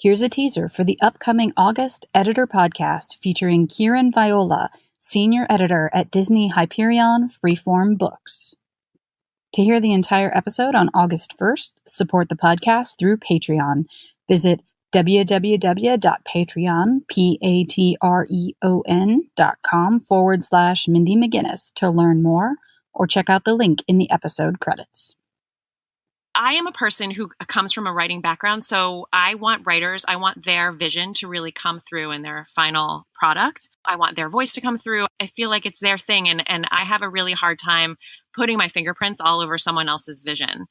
Here's a teaser for the upcoming August Editor Podcast featuring Kieran Viola, Senior Editor at Disney Hyperion Freeform Books. To hear the entire episode on August 1st, support the podcast through Patreon. Visit www.patreon.com/Mindy McGinnis to learn more, or check out the link in the episode credits. I am a person who comes from a writing background, so I want writers, I want their vision to really come through in their final product. I want their voice to come through. I feel like it's their thing, and I have a really hard time putting my fingerprints all over someone else's vision.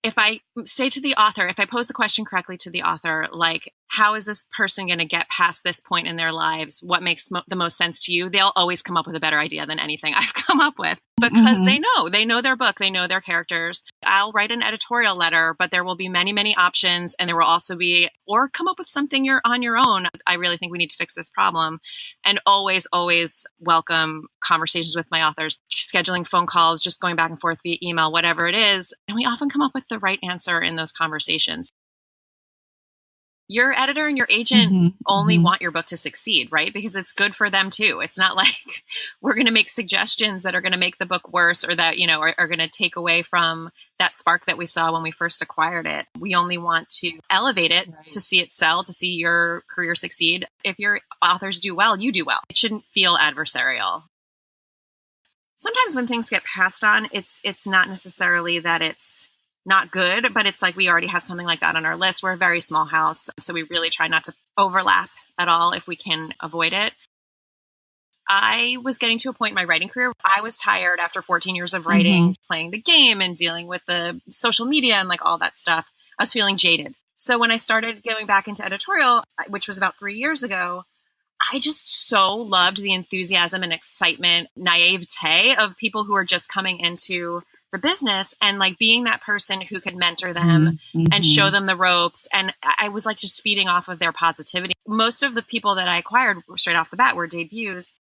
If I say to the author, if I pose the question correctly to the author, like, how is this person going to get past this point in their lives? What makes the most sense to you? They'll always come up with a better idea than anything I've come up with because they know their book, they know their characters. I'll write an editorial letter, but there will be many, many options. And there will also be, or come up with something you're on your own. I really think we need to fix this problem. And always, always welcome conversations with my authors, scheduling phone calls, just going back and forth via email, whatever it is. And we often come up with the right answer in those conversations. Your editor and your agent only want your book to succeed, right? Because it's good for them too. It's not like we're going to make suggestions that are going to make the book worse or that, are going to take away from that spark that we saw when we first acquired it. We only want to elevate it to see it sell, to see your career succeed. If your authors do well, you do well. It shouldn't feel adversarial. Sometimes when things get passed on, it's not necessarily that it's not good, but it's like we already have something like that on our list. We're a very small house, so we really try not to overlap at all if we can avoid it. I was getting to a point in my writing career. I was tired after 14 years of writing, playing the game and dealing with the social media and like all that stuff. I was feeling jaded. So when I started going back into editorial, which was about 3 years ago, I just so loved the enthusiasm and excitement, naivete of people who are just coming into the business and like being that person who could mentor them and show them the ropes. And I was like just feeding off of their positivity. Most of the people that I acquired straight off the bat were debuts.